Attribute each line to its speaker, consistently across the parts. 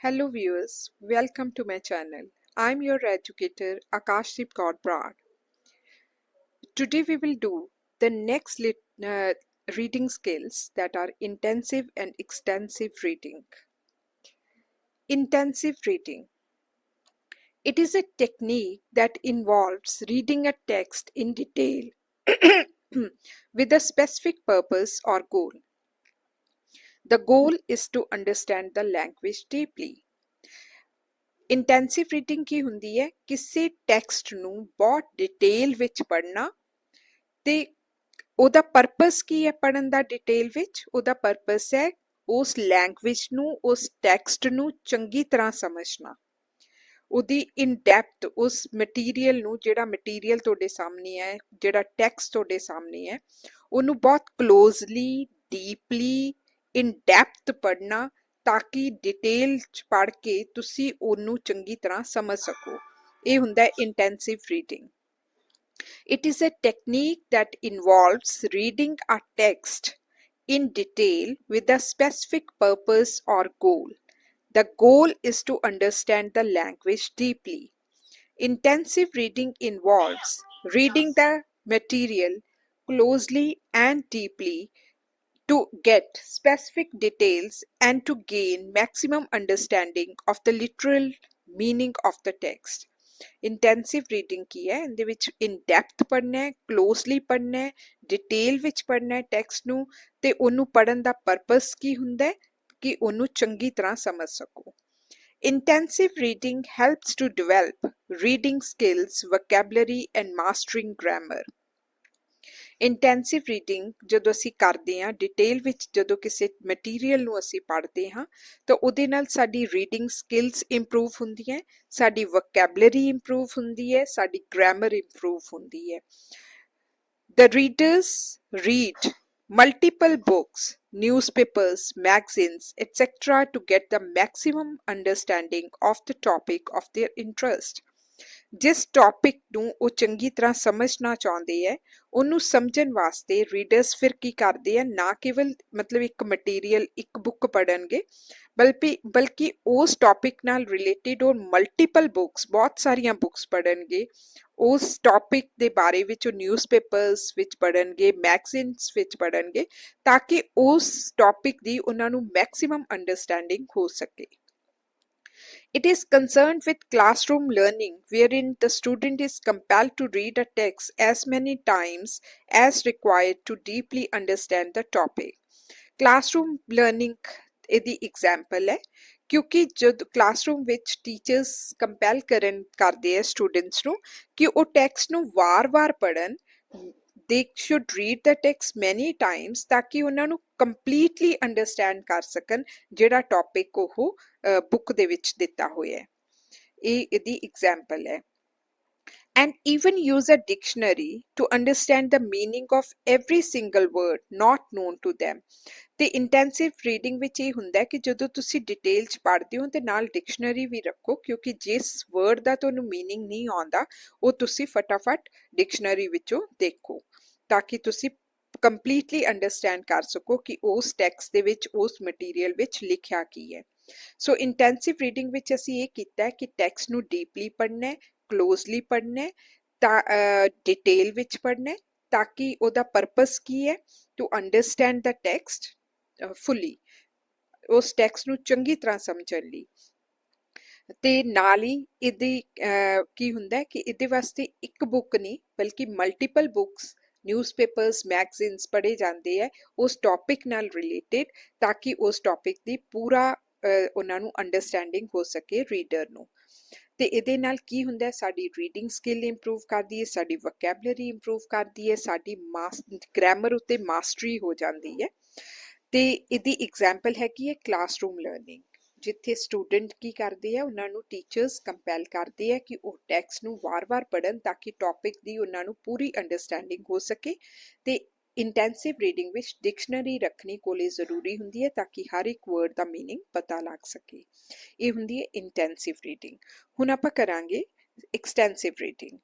Speaker 1: Hello viewers, welcome to my channel. I'm your educator Akashdeep Kaur Brad. Today we will do the next reading skills that are intensive and extensive reading. Intensive reading. It is a technique that involves reading a text in detail with a specific purpose or goal. The goal is to understand the language deeply. Intensive reading ਕੀ ਹੁੰਦੀ ਹੈ? ਕਿਸੇ text ਨੂੰ ਬਹੁਤ detail ਵਿੱਚ ਪੜ੍ਹਨਾ ਤੇ ਉਹਦਾ ਪਰਪਸ ਕੀ ਹੈ ਪੜ੍ਹਨ ਦਾ ਡਿਟੇਲ ਵਿੱਚ? ਉਹਦਾ ਪਰਪਸ ਹੈ ਉਸ ਲੈਂਗੁਏਜ ਨੂੰ, ਉਸ ਟੈਕਸਟ ਨੂੰ ਚੰਗੀ ਤਰ੍ਹਾਂ ਸਮਝਣਾ, ਉਹਦੀ ਇਨ ਡੈਪਥ ਉਸ ਮਟੀਰੀਅਲ ਨੂੰ, ਜਿਹੜਾ ਮਟੀਰੀਅਲ ਤੁਹਾਡੇ ਸਾਹਮਣੇ ਹੈ, ਜਿਹੜਾ ਟੈਕਸਟ ਤੁਹਾਡੇ ਸਾਹਮਣੇ ਹੈ, ਉਹਨੂੰ ਬਹੁਤ ਕਲੋਜ਼ਲੀ, ਡੀਪਲੀ, ਇਨ ਡੈਪਥ ਪੜ੍ਹਨਾ ਤਾਂ ਕਿ ਡਿਟੇਲ ਚ ਪੜ੍ਹ ਕੇ ਤੁਸੀਂ ਉਹਨੂੰ ਚੰਗੀ ਤਰ੍ਹਾਂ ਸਮਝ ਸਕੋ। ਇਹ ਹੁੰਦਾ intensive reading. It is a technique that involves reading a text in detail with a specific purpose or goal. The goal is to understand the language deeply. Intensive reading involves reading the material closely and deeply to get specific details and to gain maximum understanding of the literal meaning of the text. Intensive reading ਕੀ ਹੈ? ਇਹਦੇ ਵਿੱਚ in depth ਪੜ੍ਹਨਾ ਹੈ, closely ਪੜ੍ਹਨਾ ਹੈ, detail ਵਿੱਚ ਪੜ੍ਹਨਾ ਹੈ ਟੈਕਸਟ ਨੂੰ, ਤੇ ਉਹਨੂੰ ਪੜ੍ਹਨ ਦਾ ਪਰਪਸ ਕੀ ਹੁੰਦਾ ਹੈ ਕਿ ਉਹਨੂੰ ਚੰਗੀ ਤਰ੍ਹਾਂ ਸਮਝ ਸਕੋ। Intensive reading helps to develop reading skills, vocabulary and mastering grammar. Intensive reading ਜਦੋਂ ਅਸੀਂ ਕਰਦੇ ਹਾਂ, ਡਿਟੇਲ ਵਿੱਚ ਜਦੋਂ ਕਿਸੇ ਮਟੀਰੀਅਲ ਨੂੰ ਅਸੀਂ ਪੜ੍ਹਦੇ ਹਾਂ ਤਾਂ ਉਹਦੇ ਨਾਲ ਸਾਡੀ ਰੀਡਿੰਗ ਸਕਿੱਲਸ ਇੰਪਰੂਵ ਹੁੰਦੀਆਂ, ਸਾਡੀ ਵੋਕੈਬਲਰੀ ਇੰਪਰੂਵ ਹੁੰਦੀ ਹੈ, ਸਾਡੀ ਗ੍ਰਾਮਰ ਇੰਪਰੂਵ ਹੁੰਦੀ ਹੈ। The readers read multiple books, newspapers, magazines, etc. to get the maximum understanding of the topic of their interest. ਜਿਸ ਟੌਪਿਕ ਨੂੰ ਉਹ ਚੰਗੀ ਤਰ੍ਹਾਂ ਸਮਝਣਾ ਚਾਹੁੰਦੇ ਹੈ, ਉਹਨੂੰ ਸਮਝਣ ਵਾਸਤੇ ਰੀਡਰਸ ਫਿਰ ਕੀ ਕਰਦੇ ਆ? ਨਾ ਕੇਵਲ ਮਤਲਬ ਇੱਕ ਮਟੀਰੀਅਲ, ਇੱਕ ਬੁੱਕ ਪੜ੍ਹਨਗੇ, ਬਲਕਿ ਉਸ ਟੌਪਿਕ ਨਾਲ ਰਿਲੇਟਿਡ ਉਹ ਮਲਟੀਪਲ ਬੁੱਕਸ, ਬਹੁਤ ਸਾਰੀਆਂ ਬੁੱਕਸ ਪੜ੍ਹਨਗੇ, ਉਸ ਟੌਪਿਕ ਦੇ ਬਾਰੇ ਵਿੱਚ ਉਹ ਨਿਊਜ਼ਪੇਪਰਸ ਵਿੱਚ ਪੜ੍ਹਨਗੇ, ਮੈਗਜ਼ੀਨਸ ਵਿੱਚ ਪੜ੍ਹਨਗੇ, ਤਾਂ ਕਿ ਉਸ ਟੌਪਿਕ ਦੀ ਉਹਨਾਂ ਨੂੰ ਮੈਕਸਿਮਮ ਅੰਡਰਸਟੈਂਡਿੰਗ ਹੋ ਸਕੇ। It is concerned with classroom learning, wherein the student is compelled to read a text as many times as required to deeply understand the topic. Classroom learning ਇਹਦੀ example ਹੈ, ਕਿਉਂਕਿ ਜਦ classroom ਵਿੱਚ teachers compel ਕਰਦੇ ਆ students ਨੂੰ ਕਿ ਉਹ ਟੈਕਸਟ ਨੂੰ ਵਾਰ-ਵਾਰ ਪੜ੍ਹਨ, they should read the text many times ਤਾਂ ਕਿ ਉਹਨਾਂ ਨੂੰ completely understand ਕਰ ਸਕਣ ਜਿਹੜਾ ਟੌਪਿਕ ਉਹ ਬੁੱਕ ਦੇ ਵਿੱਚ ਦਿੱਤਾ ਹੋਇਆ ਹੈ। ਇਹ ਇਹਦੀ ਐਗਜ਼ਾਮਪਲ ਹੈ। And even use a dictionary to understand the meaning of every single word not known to them. ਤੇ ਇੰਟੈਂਸਿਵ ਰੀਡਿੰਗ ਵਿੱਚ ਇਹ ਹੁੰਦਾ ਕਿ ਜਦੋਂ ਤੁਸੀਂ ਡਿਟੇਲ 'ਚ ਪੜ੍ਹਦੇ ਹੋ ਤੇ ਨਾਲ ਡਿਕਸ਼ਨਰੀ ਵੀ ਰੱਖੋ, ਕਿਉਂਕਿ ਜਿਸ ਵਰਡ ਦਾ ਤੁਹਾਨੂੰ ਮੀਨਿੰਗ ਨਹੀਂ ਆਉਂਦਾ ਉਹ ਤੁਸੀਂ ਫਟਾਫਟ ਡਿਕਸ਼ਨਰੀ ਵਿੱਚੋਂ ਦੇਖੋ ਤਾਂ ਕਿ ਤੁਸੀਂ ਕੰਪਲੀਟਲੀ ਅੰਡਰਸਟੈਂਡ ਕਰ ਸਕੋ ਕਿ ਉਸ ਟੈਕਸਟ ਦੇ ਵਿੱਚ, ਉਸ ਮਟੀਰੀਅਲ ਵਿੱਚ ਲਿਖਿਆ ਕੀ ਹੈ। ਸੋ ਇੰਟੈਂਸਿਵ ਰੀਡਿੰਗ ਵਿੱਚ ਅਸੀਂ ਇਹ ਕੀਤਾ ਕਿ ਟੈਕਸਟ ਨੂੰ ਡੀਪਲੀ ਪੜ੍ਹਨਾ ਹੈ, ਕਲੋਜ਼ਲੀ ਪੜ੍ਹਨਾ ਹੈ, ਤਾਂ ਡਿਟੇਲ ਵਿੱਚ ਪੜ੍ਹਨਾ ਹੈ ਤਾਂ ਕਿ ਉਹਦਾ ਪਰਪਸ ਕੀ ਹੈ? ਟੂ ਅੰਡਰਸਟੈਂਡ ਦਾ ਟੈਕਸਟ ਫੁੱਲੀ, ਉਸ ਟੈਕਸਟ ਨੂੰ ਚੰਗੀ ਤਰ੍ਹਾਂ ਸਮਝਣ ਲਈ। ਤੇ ਨਾਲ ਹੀ ਇਹਦੀ ਕੀ ਹੁੰਦਾ ਕਿ ਇਹਦੇ ਵਾਸਤੇ ਇੱਕ ਬੁੱਕ ਨਹੀਂ ਬਲਕਿ ਮਲਟੀਪਲ ਬੁੱਕਸ, ਨਿਊਜ਼ਪੇਪਰਸ, ਮੈਗਜ਼ੀਨਸ ਪੜ੍ਹੇ ਜਾਂਦੇ ਹੈ ਉਸ ਟੌਪਿਕ ਨਾਲ ਰਿਲੇਟਿਡ ਤਾਂ ਕਿ ਉਸ ਟੌਪਿਕ ਦੀ ਪੂਰਾ ਉਹਨਾਂ ਨੂੰ ਅੰਡਰਸਟੈਂਡਿੰਗ ਹੋ ਸਕੇ ਰੀਡਰ ਨੂੰ। ਤੇ ਇਹਦੇ ਨਾਲ ਕੀ ਹੁੰਦਾ, ਸਾਡੀ ਰੀਡਿੰਗ ਸਕਿੱਲ ਇੰਪਰੂਵ ਕਰਦੀ ਹੈ, ਸਾਡੀ ਵੋਕੈਬਲਰੀ ਇੰਪਰੂਵ ਕਰਦੀ ਹੈ, ਸਾਡੀ ਗ੍ਰਾਮਰ ਉੱਤੇ ਮਾਸਟਰੀ ਹੋ ਜਾਂਦੀ ਹੈ। ਤੇ ਇਹਦੀ ਐਗਜ਼ਾਮਪਲ ਹੈਗੀ ਹੈ ਕਲਾਸਰੂਮ ਲਰਨਿੰਗ, ਜਿੱਥੇ ਸਟੂਡੈਂਟ ਕੀ ਕਰਦੇ ਆ, ਉਹਨਾਂ ਨੂੰ ਟੀਚਰਸ ਕੰਪੈਲ ਕਰਦੇ ਆ ਕਿ ਉਹ ਟੈਕਸਟ ਨੂੰ ਵਾਰ-ਵਾਰ ਪੜ੍ਹਨ ਤਾਂ ਕਿ ਟੌਪਿਕ ਦੀ ਉਹਨਾਂ ਨੂੰ ਪੂਰੀ ਅੰਡਰਸਟੈਂਡਿੰਗ ਹੋ ਸਕੇ। ਤੇ ਇੰਟੈਂਸਿਵ ਰੀਡਿੰਗ ਵਿੱਚ ਡਿਕਸ਼ਨਰੀ ਰੱਖਣੀ ਕੋਲੇ ਜ਼ਰੂਰੀ ਹੁੰਦੀ ਹੈ ਤਾਂ ਕਿ ਹਰ ਇੱਕ ਵਰਡ ਦਾ ਮੀਨਿੰਗ ਪਤਾ ਲੱਗ ਸਕੇ। ਇਹ ਹੁੰਦੀ ਹੈ ਇੰਟੈਂਸਿਵ ਰੀਡਿੰਗ। ਹੁਣ ਆਪਾਂ ਕਰਾਂਗੇ extensive reading.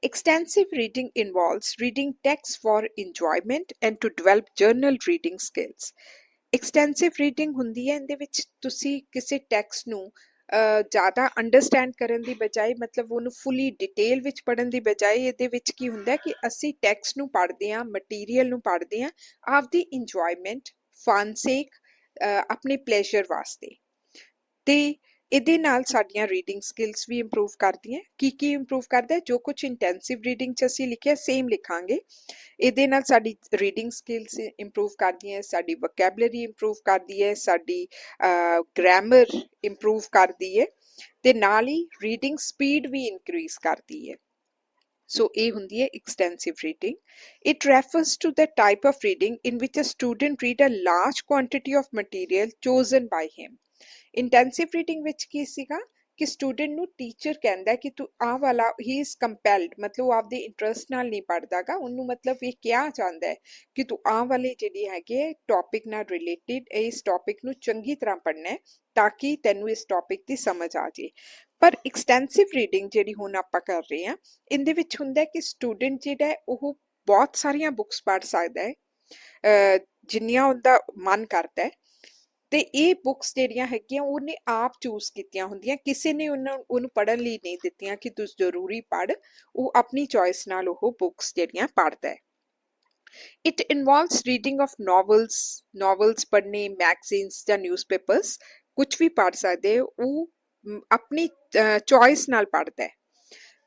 Speaker 1: Extensive reading involves reading texts for enjoyment and to develop journal reading skills. Extensive reading ਹੁੰਦੀ ਹੈ ਇਹਦੇ ਵਿੱਚ ਤੁਸੀਂ ਕਿਸੇ ਟੈਕਸਟ ਨੂੰ ਜ਼ਿਆਦਾ ਅੰਡਰਸਟੈਂਡ ਕਰਨ ਦੀ ਬਜਾਏ ਮਤਲਬ ਉਹਨੂੰ ਫੁੱਲੀ ਡਿਟੇਲ ਵਿੱਚ ਪੜ੍ਹਨ ਦੀ ਬਜਾਏ ਇਹਦੇ ਵਿੱਚ ਕੀ ਹੁੰਦਾ ਕਿ ਅਸੀਂ ਟੈਕਸਟ ਨੂੰ ਪੜ੍ਹਦੇ ਹਾਂ ਮਟੀਰੀਅਲ ਨੂੰ ਪੜ੍ਹਦੇ ਹਾਂ ਆਪਦੀ ਇੰਜੋਇਮੈਂਟ ਫਨ ਸੇਕ ਆਪਣੇ ਪਲੇਜ਼ਰ ਵਾਸਤੇ ਤੇ ਇਹਦੇ ਨਾਲ ਸਾਡੀਆਂ ਰੀਡਿੰਗ ਸਕਿੱਲਸ ਵੀ ਇੰਪਰੂਵ ਕਰਦੀਆਂ ਕੀ ਇੰਪਰੂਵ ਕਰਦਾ ਜੋ ਕੁਝ ਇੰਟੈਂਸਿਵ ਰੀਡਿੰਗ 'ਚ ਅਸੀਂ ਲਿਖਿਆ ਸੇਮ ਲਿਖਾਂਗੇ ਇਹਦੇ ਨਾਲ ਸਾਡੀ ਰੀਡਿੰਗ ਸਕਿੱਲਸ ਇੰਪਰੂਵ ਕਰਦੀਆਂ ਸਾਡੀ ਵੋਕੈਬਲਰੀ ਇੰਪਰੂਵ ਕਰਦੀ ਹੈ ਸਾਡੀ ਗ੍ਰਾਮਰ ਇੰਪਰੂਵ ਕਰਦੀ ਹੈ ਤੇ ਨਾਲ ਹੀ ਰੀਡਿੰਗ ਸਪੀਡ ਵੀ ਇਨਕਰੀਜ਼ ਕਰਦੀ ਹੈ ਸੋ ਇਹ ਹੁੰਦੀ ਹੈ extensive reading. It refers to the type of reading in which a student read a large quantity of material chosen by him. Intensive reading ਵਿੱਚ ਕੀ ਸੀਗਾ ਕਿ ਸਟੂਡੈਂਟ ਨੂੰ ਟੀਚਰ ਕਹਿੰਦਾ ਕਿ ਤੂੰ ਆਹ ਵਾਲਾ ਹੀ ਇਜ਼ ਕੰਪੈਲਡ ਮਤਲਬ ਉਹ ਆਪਦੇ ਇੰਟਰਸਟ ਨਾਲ ਨਹੀਂ ਪੜ੍ਹਦਾਗਾ ਉਹਨੂੰ ਮਤਲਬ ਇਹ ਕਿਹਾ ਚਾਹੁੰਦਾ ਹੈ ਕਿ ਤੂੰ ਆਹ ਵਾਲੀ ਜਿਹੜੀ ਹੈਗੇ ਟੌਪਿਕ ਨਾਲ ਰਿਲੇਟਿਡ ਇਸ ਟੌਪਿਕ ਨੂੰ ਚੰਗੀ ਤਰ੍ਹਾਂ ਪੜ੍ਹਨਾ ਹੈ ਤਾਂ ਕਿ ਤੈਨੂੰ ਇਸ ਟੌਪਿਕ ਦੀ ਸਮਝ ਆ ਜੇ ਪਰ ਐਕਸਟੈਂਸਿਵ ਰੀਡਿੰਗ ਜਿਹੜੀ ਹੁਣ ਆਪਾਂ ਕਰ ਰਹੇ ਹਾਂ ਇਹਦੇ ਵਿੱਚ ਹੁੰਦਾ ਕਿ ਸਟੂਡੈਂਟ ਜਿਹੜਾ ਹੈ ਉਹ ਬਹੁਤ ਸਾਰੀਆਂ ਬੁੱਕਸ ਪੜ੍ਹ ਸਕਦਾ ਹੈ ਜਿੰਨੀਆਂ ਉਹਦਾ ਮਨ ਕਰਦਾ ਹੈ ਤੇ ਇਹ ਬੁੱਕਸ ਜਿਹੜੀਆਂ ਹੈਗੀਆਂ ਉਹਨੇ ਆਪ ਚੂਜ਼ ਕੀਤੀਆਂ ਹੁੰਦੀਆਂ ਕਿਸੇ ਨੇ ਉਹਨੂੰ ਪੜ੍ਹਨ ਲਈ ਨਹੀਂ ਦਿੱਤੀਆਂ ਕਿ ਤੂੰ ਜ਼ਰੂਰੀ ਪੜ੍ਹ ਉਹ ਆਪਣੀ ਚੋਇਸ ਨਾਲ ਉਹ ਬੁੱਕਸ ਜਿਹੜੀਆਂ ਪੜ੍ਹਦਾ ਹੈ it involves reading of novels ਪੜ੍ਹਨੇ ਮੈਗਜ਼ੀਨਸ ਜਾਂ ਨਿਊਜ਼ਪੇਪਰਸ ਕੁਝ ਵੀ ਪੜ੍ਹ ਸਕਦੇ ਉਹ ਆਪਣੀ ਚੋਇਸ ਨਾਲ ਪੜ੍ਹਦਾ ਹੈ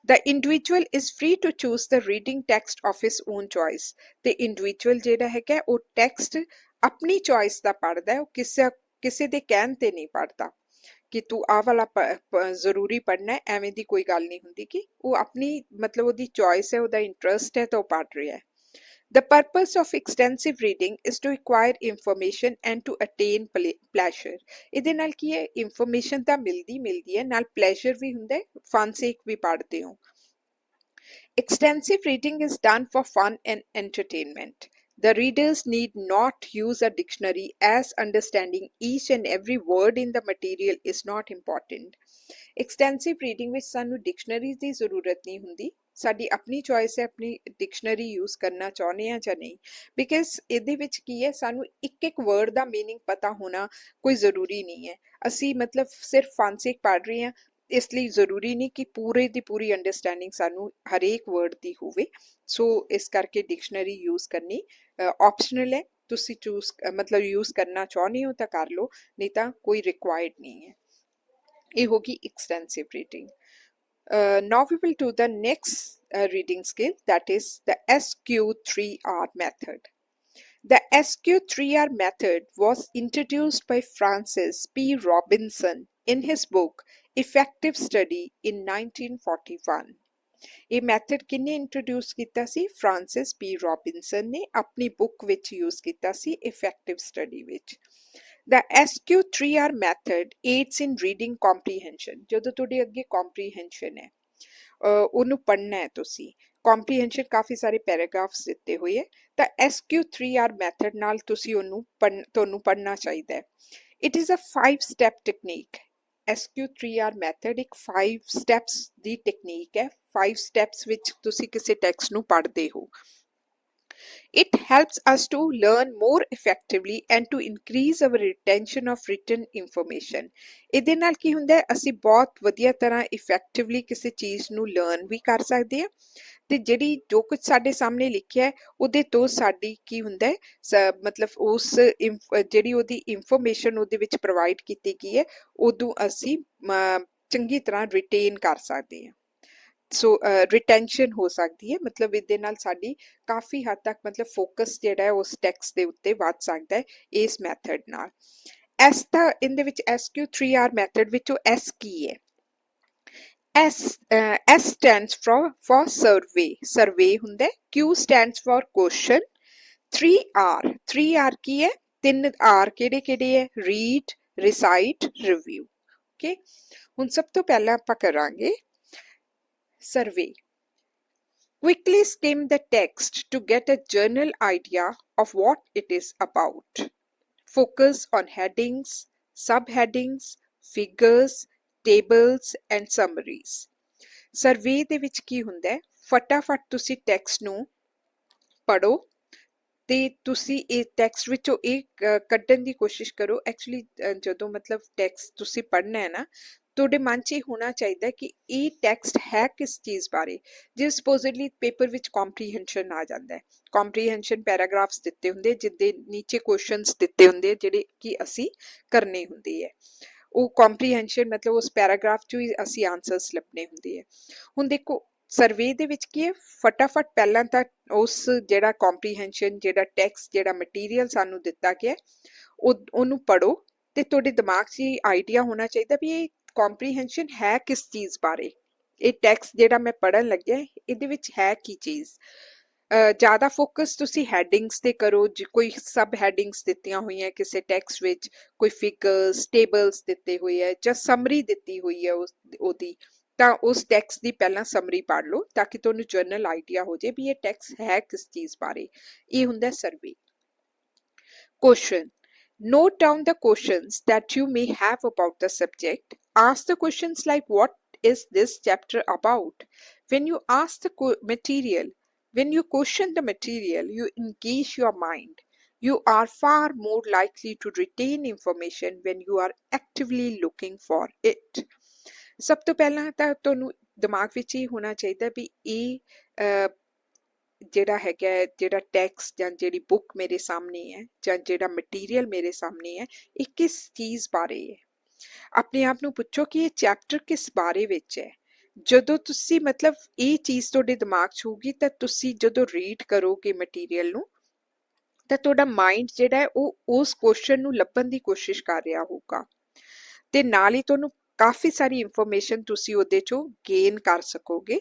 Speaker 1: The individual is free to choose the reading text of his own choice. ਤੇ individual ਜਿਹੜਾ ਹੈਗਾ ਉਹ ਟੈਕਸਟ ਆਪਣੀ ਚੋਇਸ ਦਾ ਪੜ੍ਹਦਾ ਹੈ ਉਹ ਕਿਸੇ ਦੇ ਕਹਿਣ ਤੇ ਨਹੀਂ ਪੜ੍ਹਦਾ ਕਿ ਤੂੰ ਆਹ ਵਾਲਾ ਜ਼ਰੂਰੀ ਪੜ੍ਹਨਾ ਹੈ ਐਵੇਂ ਦੀ ਕੋਈ ਗੱਲ ਨਹੀਂ ਹੁੰਦੀ ਕਿ ਉਹ ਆਪਣੀ ਮਤਲਬ ਉਹਦੀ ਚੋਇਸ ਹੈ ਉਹਦਾ ਇੰਟਰਸਟ ਹੈ ਤਾਂ ਉਹ ਪੜ੍ਹ ਰਿਹਾ ਹੈ The purpose of extensive reading is to acquire information and to attain pleasure. ਇਹਦੇ ਨਾਲ ਕੀ ਹੈ ਇਨਫੋਰਮੇਸ਼ਨ ਤਾਂ ਮਿਲਦੀ ਹੈ ਨਾਲ ਪਲੇਜ਼ਰ ਵੀ ਹੁੰਦਾ ਹੈ ਫਨ ਸੇਕ ਵੀ ਪੜ੍ਹਦੇ ਹੋ Extensive reading is done for fun and entertainment. The readers need not use a dictionary as understanding each and every word in the material is not important. Extensive reading ਵਿੱਚ ਸਾਨੂੰ dictionary ਦੀ ਜ਼ਰੂਰਤ ਨਹੀਂ ਹੁੰਦੀ ਸਾਡੀ ਆਪਣੀ ਚੋਇਸ ਹੈ ਆਪਣੀ dictionary use ਕਰਨਾ ਚਾਹੁੰਦੇ ਹਾਂ ਜਾਂ ਨਹੀਂ ਬਿਕਾਜ਼ ਇਹਦੇ ਵਿੱਚ ਕੀ ਹੈ ਸਾਨੂੰ ਇੱਕ ਵਰਡ ਦਾ ਮੀਨਿੰਗ ਪਤਾ ਹੋਣਾ ਕੋਈ ਜ਼ਰੂਰੀ ਨਹੀਂ ਹੈ ਅਸੀਂ ਮਤਲਬ ਸਿਰਫ ਫਾਂਸਿਕ ਪੜ੍ਹ ਰਹੇ ਹਾਂ ਇਸ ਲਈ ਜ਼ਰੂਰੀ ਨਹੀਂ ਕਿ ਪੂਰੇ ਦੀ ਪੂਰੀ ਅੰਡਰਸਟੈਂਡਿੰਗ ਸਾਨੂੰ ਹਰੇਕ ਵਰਡ ਦੀ ਹੋਵੇ ਸੋ ਇਸ ਕਰਕੇ ਡਿਕਸ਼ਨਰੀ ਯੂਜ਼ ਕਰਨੀ ਆਪਸ਼ਨਲ ਹੈ ਤੁਸੀਂ ਚੂਜ਼ ਮਤਲਬ ਯੂਜ਼ ਕਰਨਾ ਚਾਹੁੰਦੇ ਹੋ ਤਾਂ ਕਰ ਲਓ ਨਹੀਂ ਤਾਂ ਕੋਈ ਰਿਕੁਆਇਰਡ ਨਹੀਂ ਹੈ ਇਹ ਹੋਗੀ extensive reading. Now we will do the next reading skill that is the SQ3R method. The SQ3R method was introduced by Francis P. Robinson in his book Effective Study in 1941. ਇਹ method ਕਿਹਨੇ introduce ਕੀਤਾ ਸੀ Francis ਪੀ Robinson ਨੇ ਆਪਣੀ book ਵਿੱਚ use ਕੀਤਾ ਸੀ effective study ਵਿੱਚ The SQ3R method aids in reading comprehension. ਜਦੋਂ ਤੁਹਾਡੇ ਅੱਗੇ comprehension ਹੈ ਉਹਨੂੰ ਪੜ੍ਹਨਾ ਹੈ ਤੁਸੀਂ comprehension ਕਾਫੀ ਸਾਰੇ ਪੈਰਾਗ੍ਰਾਫਸ ਦਿੱਤੇ ਹੋਏ ਹੈ ਤਾਂ SQ3R method ਨਾਲ ਤੁਸੀਂ ਉਹਨੂੰ ਤੁਹਾਨੂੰ ਪੜ੍ਹਨਾ ਚਾਹੀਦਾ ਹੈ It is a 5-step technique. SQ3R method ਇੱਕ 5 steps ਦੀ ਟੈਕਨੀਕ ਹੈ 5 steps ਵਿੱਚ ਤੁਸੀਂ ਕਿਸੇ ਟੈਕਸਟ ਨੂੰ ਪੜ੍ਹਦੇ ਹੋ It helps us to learn more effectively and to increase our retention of written information. ਇਹਦੇ ਨਾਲ ਕੀ ਹੁੰਦਾ ਹੈ ਅਸੀਂ ਬਹੁਤ ਵਧੀਆ ਤਰ੍ਹਾਂ ਇਫੈਕਟਿਵਲੀ ਕਿਸੇ ਚੀਜ਼ ਨੂੰ ਲਰਨ ਵੀ ਕਰ ਸਕਦੇ ਹਾਂ ਤੇ ਜਿਹੜੀ ਜੋ ਕੁਝ ਸਾਡੇ ਸਾਹਮਣੇ ਲਿਖਿਆ ਹੈ ਉਹਦੇ ਤੋਂ ਸਾਡੀ ਕੀ ਹੁੰਦਾ ਹੈ ਮਤਲਬ ਉਸ ਜਿਹੜੀ ਉਹਦੀ ਇਨਫੋਰਮੇਸ਼ਨ ਉਹਦੇ ਵਿੱਚ ਪ੍ਰੋਵਾਈਡ ਕੀਤੀ ਗਈ ਹੈ ਉਦੋਂ ਅਸੀਂ ਚੰਗੀ ਤਰ੍ਹਾਂ ਰਿਟੇਨ ਕਰ ਸਕਦੇ ਹਾਂ ਸੋ ਰਿਟੈਂਸ਼ਨ ਹੋ ਸਕਦੀ ਹੈ ਮਤਲਬ ਇਹਦੇ ਨਾਲ ਸਾਡੀ ਕਾਫੀ ਹੱਦ ਤੱਕ ਮਤਲਬ ਫੋਕਸ ਜਿਹੜਾ ਹੈ ਉਸ ਟੈਕਸਟ ਦੇ ਉੱਤੇ ਵੱਧ ਸਕਦਾ ਹੈ ਇਸ ਮੈਥਡ ਨਾਲ ਐਸ ਦਾ ਇਹਦੇ ਵਿੱਚ SQ3R ਮੈਥਡ ਵਿੱਚੋਂ ਐਸ ਕੀ ਹੈ S stands for survey ਹੁੰਦਾ ਹੈ Q stands for question 3R ਕੀ ਹੈ 3R ਕਿਹੜੇ ਹੈ read recite review ਓਕੇ ਹੁਣ ਸਭ ਤੋਂ ਪਹਿਲਾਂ ਆਪਾਂ ਕਰਾਂਗੇ Survey. Quickly skim the text to get a general idea of what it is about. Focus on headings, subheadings, figures, tables and summaries. Survey ਦੇ ਵਿੱਚ ਕੀ ਹੁੰਦਾ ਹੈ ਫਟਾਫਟ ਤੁਸੀਂ ਟੈਕਸਟ ਨੂੰ ਪੜੋ ਤੇ ਤੁਸੀਂ ਇਹ ਟੈਕਸਟ ਵਿੱਚੋਂ ਇਹ ਕੱਢਣ ਦੀ ਕੋਸ਼ਿਸ਼ ਕਰੋ। ਐਕਚੁਅਲੀ ਜਦੋਂ ਮਤਲਬ ਟੈਕਸਟ ਤੁਸੀਂ ਪੜ੍ਹਨਾ ਹੈ ਨਾ, ਤੁਹਾਡੇ ਮਨ 'ਚ ਇਹ ਹੋਣਾ ਚਾਹੀਦਾ ਕਿ ਇਹ ਟੈਕਸਟ ਹੈ ਕਿਸ ਚੀਜ਼ ਬਾਰੇ। ਜੇ ਸਪੋਜ਼ਡਲੀ ਪੇਪਰ ਵਿੱਚ ਕੰਪਰੀਹੈਂਸ਼ਨ ਆ ਜਾਂਦਾ ਹੈ, ਕੰਪਰੀਹੈਂਸ਼ਨ ਪੈਰਾਗ੍ਰਾਫਸ ਦਿੱਤੇ ਹੁੰਦੇ ਜਿਹਦੇ ਨੀਚੇ ਕੁਐਸਚਨਸ ਦਿੱਤੇ ਹੁੰਦੇ ਜਿਹੜੇ ਕਿ ਅਸੀਂ ਕਰਨੇ ਹੁੰਦੇ ਹੈ। ਉਹ ਕੰਪਰੀਹੈਂਸ਼ਨ ਮਤਲਬ ਉਸ ਪੈਰਾਗ੍ਰਾਫ 'ਚੋਂ ਹੀ ਅਸੀਂ ਆਨਸਰਸ ਲੱਭਣੇ ਹੁੰਦੇ ਹੈ। ਹੁਣ ਦੇਖੋ ਸਰਵੇ ਦੇ ਵਿੱਚ ਕੀ ਹੈ, ਫਟਾਫਟ ਪਹਿਲਾਂ ਤਾਂ ਉਸ ਜਿਹੜਾ ਕੰਪਰੀਹੈਂਸ਼ਨ ਜਿਹੜਾ ਟੈਕਸਟ ਜਿਹੜਾ ਮਟੀਰੀਅਲ ਸਾਨੂੰ ਦਿੱਤਾ ਗਿਆ ਉਹਨੂੰ ਪੜ੍ਹੋ ਤੇ ਤੁਹਾਡੇ ਦਿਮਾਗ 'ਚ ਆਈਡੀਆ ਹੋਣਾ ਚਾਹੀਦਾ ਵੀ ਇਹ ਕੰਪਰੀਹੈਂਸ਼ਨ ਹੈ ਕਿਸ ਚੀਜ਼ ਬਾਰੇ। ਇਹ ਟੈਕਸਟ ਜਿਹੜਾ ਮੈਂ ਪੜ੍ਹਨ ਲੱਗਿਆ ਇਹਦੇ ਵਿੱਚ ਹੈ ਕੀ ਚੀਜ਼। ਜ਼ਿਆਦਾ ਫੋਕਸ ਤੁਸੀਂ ਹੈਡਿੰਗਸ ਤੇ ਕਰੋ। ਜੇ ਕੋਈ ਸਬ ਹੈਡਿੰਗਸ ਦਿੱਤੀਆਂ ਹੋਈਆਂ ਕਿਸੇ ਟੈਕਸਟ ਵਿੱਚ, ਕੋਈ ਫਿਗਰਸ ਟੇਬਲਸ ਦਿੱਤੇ ਹੋਏ ਹੈ ਜਾਂ ਸਮਰੀ ਦਿੱਤੀ ਹੋਈ ਹੈ ਉਹਦੀ, ਤਾਂ ਉਸ ਟੈਕਸਟ ਦੀ ਪਹਿਲਾਂ ਸਮਰੀ ਪੜ੍ਹ ਲਓ ਤਾਂ ਕਿ ਤੁਹਾਨੂੰ ਜਨਰਲ ਆਈਡੀਆ ਹੋ ਜਾਏ ਵੀ ਇਹ ਟੈਕਸਟ ਹੈ ਕਿਸ ਚੀਜ਼ ਬਾਰੇ। ਇਹ ਹੁੰਦਾ survey. Question. Note down the questions that you may have about the subject. Ask the questions like, what is this chapter about? When you ask the material, when you question the material, you engage your mind. You are far more likely to retain information when you are actively looking for it. ਸਭ ਤੋਂ ਪਹਿਲਾਂ ਤਾਂ ਤੁਹਾਨੂੰ ਦਿਮਾਗ ਵਿੱਚ ਇਹ ਹੋਣਾ ਚਾਹੀਦਾ ਵੀ ਇਹ ਜਿਹੜਾ ਹੈਗਾ ਜਿਹੜਾ ਟੈਕਸਟ ਜਾਂ ਜਿਹੜੀ ਬੁੱਕ ਮੇਰੇ ਸਾਹਮਣੇ ਹੈ ਜਾਂ ਜਿਹੜਾ ਮਟੀਰੀਅਲ ਮੇਰੇ ਸਾਹਮਣੇ ਹੈ ਇਹ ਕਿਸ ਚੀਜ਼ ਬਾਰੇ ਹੈ। ਆਪਣੇ ਆਪ ਨੂੰ ਪੁੱਛੋ ਕਿ ਇਹ ਚੈਪਟਰ ਕਿਸ ਬਾਰੇ ਵਿੱਚ ਹੈ। ਜਦੋਂ ਤੁਸੀਂ ਮਤਲਬ ਇਹ ਚੀਜ਼ ਤੁਹਾਡੇ ਦਿਮਾਗ 'ਚ ਹੋਊਗੀ ਤਾਂ ਤੁਸੀਂ ਜਦੋਂ ਰੀਡ ਕਰੋਗੇ ਮਟੀਰੀਅਲ ਨੂੰ ਤਾਂ ਤੁਹਾਡਾ ਮਾਈਂਡ ਜਿਹੜਾ ਹੈ ਉਹ ਉਸ ਕੁਐਸਚਨ ਨੂੰ ਲੱਭਣ ਦੀ ਕੋਸ਼ਿਸ਼ ਕਰ ਰਿਹਾ ਹੋਊਗਾ ਤੇ ਨਾਲ ਹੀ ਤੁਹਾਨੂੰ ਕਾਫੀ ਸਾਰੀ ਇਨਫੋਰਮੇਸ਼ਨ ਤੁਸੀਂ ਉਹਦੇ ਚੋਂ ਗੇਨ ਕਰ ਸਕੋਗੇ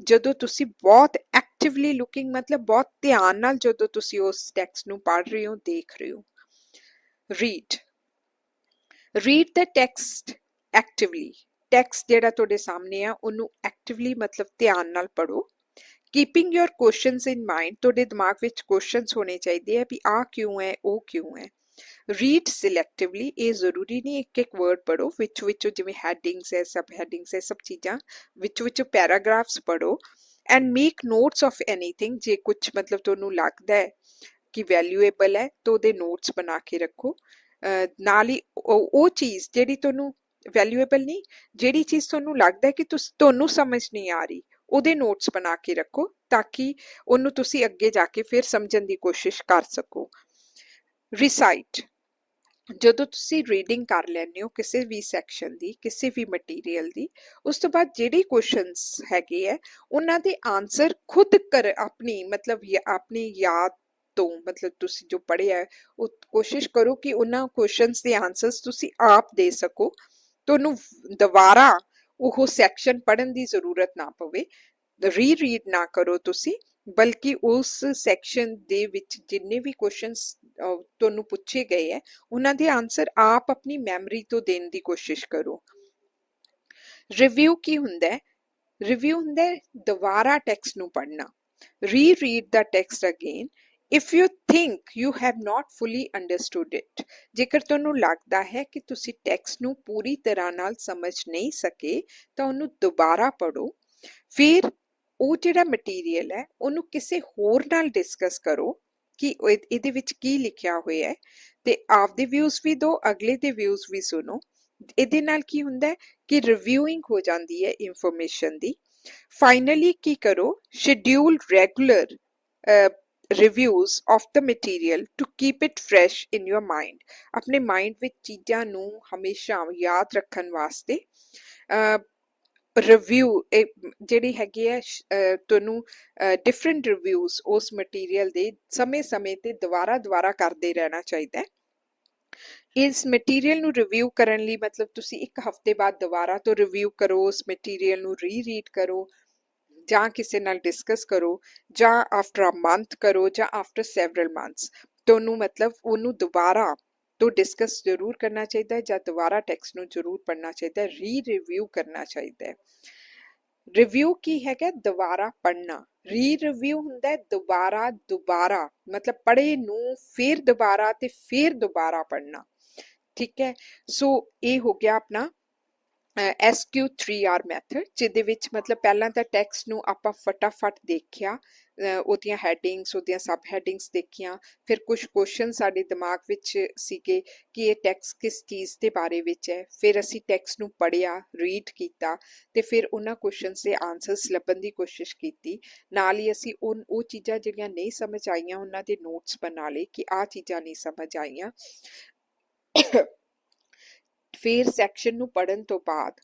Speaker 1: ਜਦੋਂ ਤੁਸੀਂ ਬਹੁਤ ਐਕਟਿਵਲੀ ਲੁਕਿੰਗ ਮਤਲਬ ਬਹੁਤ ਧਿਆਨ ਨਾਲ ਜਦੋਂ ਤੁਸੀਂ ਉਸ ਟੈਕਸਟ ਨੂੰ ਪੜ੍ਹ ਰਹੇ ਹੋ, ਦੇਖ ਰਹੇ ਹੋ। ਰੀਡ ਦ ਟੈਕਸਟ ਐਕਟਿਵਲੀ। ਟੈਕਸਟ ਜਿਹੜਾ ਤੁਹਾਡੇ ਸਾਹਮਣੇ ਆ ਉਹਨੂੰ ਐਕਟਿਵਲੀ ਮਤਲਬ ਧਿਆਨ ਨਾਲ ਪੜ੍ਹੋ। ਕੀਪਿੰਗ ਯੋਰ ਕੁਐਸਚਨਸ ਇਨ ਮਾਈਂਡ। ਤੁਹਾਡੇ ਦਿਮਾਗ ਵਿੱਚ ਕੁਐਸਚਨਸ ਹੋਣੇ ਚਾਹੀਦੇ ਆ ਵੀ ਆਹ ਕਿਉਂ ਹੈ, ਉਹ ਕਿਉਂ ਹੈ। ਰੀਡ ਸਿਲੈਕਟਿਵਲੀ। ਇਹ ਜ਼ਰੂਰੀ ਨਹੀਂ ਇੱਕ ਇੱਕ ਵਰਡ ਪੜ੍ਹੋ, ਵਿੱਚੋਂ ਜਿਵੇਂ ਹੈਡਿੰਗਸ ਹੈ, ਸਬ ਹੈਡਿੰਗਸ ਹੈ, ਸਭ ਚੀਜ਼ਾਂ ਵਿੱਚੋਂ ਪੈਰਾਗ੍ਰਾਫਸ ਪੜ੍ਹੋ। And make notes of anything. ਜੇ ਕੁਝ ਮਤਲਬ ਤੁਹਾਨੂੰ ਲੱਗਦਾ ਹੈ ਕਿ ਵੈਲਿਊਏਬਲ ਹੈ ਤਾਂ ਉਹਦੇ ਨੋਟਸ ਬਣਾ ਕੇ ਰੱਖੋ। ਨਾਲ ਹੀ ਉਹ ਚੀਜ਼ ਜਿਹੜੀ ਤੁਹਾਨੂੰ ਵੈਲਿਊਏਬਲ ਨਹੀਂ, ਜਿਹੜੀ ਚੀਜ਼ ਤੁਹਾਨੂੰ ਲੱਗਦਾ ਹੈ ਕਿ ਤੁਹਾਨੂੰ ਸਮਝ ਨਹੀਂ ਆ ਰਹੀ ਉਹਦੇ ਨੋਟਸ ਬਣਾ ਕੇ ਰੱਖੋ ਤਾਂ ਕਿ ਉਹਨੂੰ ਤੁਸੀਂ ਅੱਗੇ ਜਾ ਕੇ ਫਿਰ ਸਮਝਣ ਦੀ ਕੋਸ਼ਿਸ਼ ਕਰ ਸਕੋ। ਰਿਸਾਈਟ। ਜਦੋਂ ਤੁਸੀਂ ਰੀਡਿੰਗ ਕਰ ਲੈਂਦੇ ਹੋ ਕਿਸੇ ਵੀ ਸੈਕਸ਼ਨ ਦੀ, ਕਿਸੇ ਵੀ ਮਟੀਰੀਅਲ ਦੀ, ਉਸ ਤੋਂ ਬਾਅਦ ਜਿਹੜੇ ਕੁਐਸਚਨਸ ਹੈਗੇ ਹੈ ਉਹਨਾਂ ਦੇ ਆਨਸਰ ਖੁਦ ਆਪਣੀ ਮਤਲਬ ਆਪਣੀ ਯਾਦ ਤੋਂ ਮਤਲਬ ਤੁਸੀਂ ਜੋ ਪੜ੍ਹਿਆ ਉਹ ਕੋਸ਼ਿਸ਼ ਕਰੋ ਕਿ ਉਹਨਾਂ ਕੁਐਸਚਨਸ ਦੇ ਆਨਸਰਸ ਤੁਸੀਂ ਆਪ ਦੇ ਸਕੋ। ਤੁਹਾਨੂੰ ਦੁਬਾਰਾ ਉਹ ਸੈਕਸ਼ਨ ਪੜ੍ਹਨ ਦੀ ਜ਼ਰੂਰਤ ਨਾ ਪਵੇ। ਰੀਡ ਨਾ ਕਰੋ ਤੁਸੀਂ, ਬਲਕਿ ਉਸ ਸੈਕਸ਼ਨ ਦੇ ਵਿੱਚ ਜਿੰਨੇ ਵੀ ਕੁਐਸਚਨਸ ਤੁਹਾਨੂੰ ਪੁੱਛੇ ਗਏ ਹੈ ਉਹਨਾਂ ਦੇ ਆਨਸਰ ਆਪ ਆਪਣੀ ਮੈਮਰੀ ਤੋਂ ਦੇਣ ਦੀ ਕੋਸ਼ਿਸ਼ ਕਰੋ। ਰਿਵਿਊ ਕੀ ਹੁੰਦਾ ਹੈ? ਰਿਵਿਊ ਹੁੰਦਾ ਹੈ ਦੁਬਾਰਾ ਟੈਕਸਟ ਨੂੰ ਪੜ੍ਹਨਾ। Read the text again if you think you have not fully understood it. ਜੇਕਰ ਤੁਹਾਨੂੰ ਲੱਗਦਾ ਹੈ ਕਿ ਤੁਸੀਂ ਟੈਕਸਟ ਨੂੰ ਪੂਰੀ ਤਰ੍ਹਾਂ ਨਾਲ ਸਮਝ ਨਹੀਂ ਸਕੇ ਤਾਂ ਉਹਨੂੰ ਦੁਬਾਰਾ ਪੜ੍ਹੋ। ਫਿਰ ਉਹ ਜਿਹੜਾ ਮਟੀਰੀਅਲ ਹੈ ਉਹਨੂੰ ਕਿਸੇ ਹੋਰ ਨਾਲ ਡਿਸਕਸ ਕਰੋ ਕਿ ਇਹਦੇ ਵਿੱਚ ਕੀ ਲਿਖਿਆ ਹੋਇਆ ਹੈ ਤੇ ਆਪਦੇ ਵਿਊਜ਼ ਵੀ ਦਿਓ, ਅਗਲੇ ਦੇ ਵਿਊਜ਼ ਵੀ ਸੁਣੋ। ਇਹਦੇ ਨਾਲ ਕੀ ਹੁੰਦਾ ਹੈ ਕਿ ਰਿਵਿਊਇੰਗ ਹੋ ਜਾਂਦੀ ਹੈ ਇਨਫੋਰਮੇਸ਼ਨ ਦੀ। ਫਾਈਨਲੀ ਕੀ ਕਰੋ, schedule regular reviews of the material to keep it fresh in your mind। ਆਪਣੇ ਮਾਈਂਡ ਵਿੱਚ ਚੀਜ਼ਾਂ ਨੂੰ ਹਮੇਸ਼ਾ ਯਾਦ ਰੱਖਣ ਵਾਸਤੇ ਰਿਵਿਊ ਜਿਹੜੀ ਹੈਗੀ ਹੈ ਤੁਹਾਨੂੰ ਡਿਫਰੈਂਟ ਰਿਵਿਊਜ਼ ਉਸ ਮਟੀਰੀਅਲ ਦੇ ਸਮੇਂ-ਸਮੇਂ ਤੇ ਦੁਬਾਰਾ ਕਰਦੇ ਰਹਿਣਾ ਚਾਹੀਦਾ ਹੈ। ਇਸ ਮਟੀਰੀਅਲ ਨੂੰ ਰਿਵਿਊ ਕਰਨ ਲਈ ਮਤਲਬ ਤੁਸੀਂ ਇੱਕ ਹਫ਼ਤੇ ਬਾਅਦ ਦੁਬਾਰਾ ਤੋਂ ਰਿਵਿਊ ਕਰੋ, ਉਸ ਮਟੀਰੀਅਲ ਨੂੰ ਰੀਡ ਕਰੋ ਜਾਂ ਕਿਸੇ ਨਾਲ ਡਿਸਕਸ ਕਰੋ ਜਾਂ ਆਫਟਰ ਅ ਮੰਥ ਕਰੋ ਜਾਂ ਆਫਟਰ ਸੈਵਰਲ ਮੰਥਸ। ਤੁਹਾਨੂੰ ਮਤਲਬ ਉਹਨੂੰ ਦੁਬਾਰਾ ਤੋਂ ਡਿਸਕਸ ਜ਼ਰੂਰ ਕਰਨਾ ਚਾਹੀਦਾ ਹੈ ਜਾਂ ਦੁਬਾਰਾ ਟੈਕਸਟ ਨੂੰ ਜ਼ਰੂਰ ਪੜ੍ਹਨਾ ਚਾਹੀਦਾ ਹੈ, ਰਿਵਿਊ ਕਰਨਾ ਚਾਹੀਦਾ ਹੈ। ਰਿਵਿਊ ਕੀ ਹੈਗਾ? ਦੁਬਾਰਾ ਪੜ੍ਹਨਾ। ਰਿਵਿਊ ਹੁੰਦਾ ਹੈ ਦੁਬਾਰਾ ਮਤਲਬ ਪੜ੍ਹੇ ਨੂੰ ਫਿਰ ਦੁਬਾਰਾ ਪੜ੍ਹਨਾ। ਠੀਕ ਹੈ, ਸੋ ਇਹ ਹੋ ਗਿਆ ਆਪਣਾ SQ3R ਮੈਥਡ, ਜਿਹਦੇ ਵਿੱਚ ਮਤਲਬ ਪਹਿਲਾਂ ਤਾਂ ਟੈਕਸਟ ਨੂੰ ਆਪਾਂ ਫਟਾਫਟ ਦੇਖਿਆ, ਉਹਦੀਆਂ ਹੈਡਿੰਗਸ, ਉਹਦੀਆਂ ਸਬ ਹੈਡਿੰਗਸ ਦੇਖੀਆਂ, ਫਿਰ ਕੁਝ ਕੁਐਸਚਨ ਸਾਡੇ ਦਿਮਾਗ ਵਿੱਚ ਸੀਗੇ ਕਿ ਇਹ ਟੈਕਸਟ ਕਿਸ ਚੀਜ਼ ਦੇ ਬਾਰੇ ਵਿੱਚ ਹੈ, ਫਿਰ ਅਸੀਂ ਟੈਕਸਟ ਨੂੰ ਪੜ੍ਹਿਆ, ਰੀਡ ਕੀਤਾ, ਤੇ ਫਿਰ ਉਹਨਾਂ ਕੁਐਸਚਨਸ ਦੇ ਆਨਸਰਸ ਲੱਭਣ ਦੀ ਕੋਸ਼ਿਸ਼ ਕੀਤੀ। ਨਾਲ ਹੀ ਅਸੀਂ ਉਹ ਚੀਜ਼ਾਂ ਜਿਹੜੀਆਂ ਨਹੀਂ ਸਮਝ ਆਈਆਂ ਉਹਨਾਂ ਦੇ ਨੋਟਸ ਬਣਾ ਲਏ ਕਿ ਆਹ ਚੀਜ਼ਾਂ ਨਹੀਂ ਸਮਝ ਆਈਆਂ। ਫਿਰ ਸੈਕਸ਼ਨ ਨੂੰ ਪੜ੍ਹਨ ਤੋਂ ਬਾਅਦ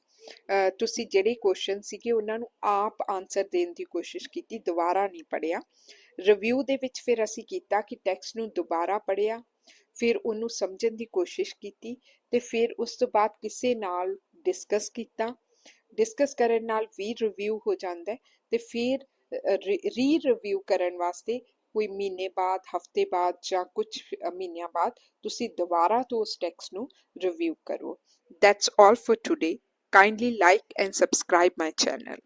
Speaker 1: ਤੁਸੀਂ ਜਿਹੜੇ ਕੁਐਸਚਨ ਸੀਗੇ ਉਹਨਾਂ ਨੂੰ ਆਪ ਆਨਸਰ ਦੇਣ ਦੀ ਕੋਸ਼ਿਸ਼ ਕੀਤੀ, ਦੁਬਾਰਾ ਨਹੀਂ ਪੜ੍ਹਿਆ। ਰਿਵਿਊ ਦੇ ਵਿੱਚ ਫਿਰ ਅਸੀਂ ਕੀਤਾ ਕਿ ਟੈਕਸਟ ਨੂੰ ਦੁਬਾਰਾ ਪੜ੍ਹਿਆ, ਫਿਰ ਉਹਨੂੰ ਸਮਝਣ ਦੀ ਕੋਸ਼ਿਸ਼ ਕੀਤੀ, ਤੇ ਫਿਰ ਉਸ ਤੋਂ ਬਾਅਦ ਕਿਸੇ ਨਾਲ ਡਿਸਕਸ ਕੀਤਾ। ਡਿਸਕਸ ਕਰਨ ਨਾਲ ਵੀ ਰਿਵਿਊ ਹੋ ਜਾਂਦਾ ਹੈ, ਤੇ ਫਿਰ ਰੀ ਰਿਵਿਊ ਕਰਨ ਵਾਸਤੇ ਕੋਈ ਮਹੀਨੇ ਬਾਅਦ, ਹਫਤੇ ਬਾਅਦ ਜਾਂ ਕੁਝ ਮਹੀਨਿਆਂ ਬਾਅਦ ਤੁਸੀਂ ਦੁਬਾਰਾ ਤੋਂ ਉਸ ਟੈਕਸਟ ਨੂੰ ਰਿਵਿਊ ਕਰੋ। That's all for today. Kindly like and subscribe my channel.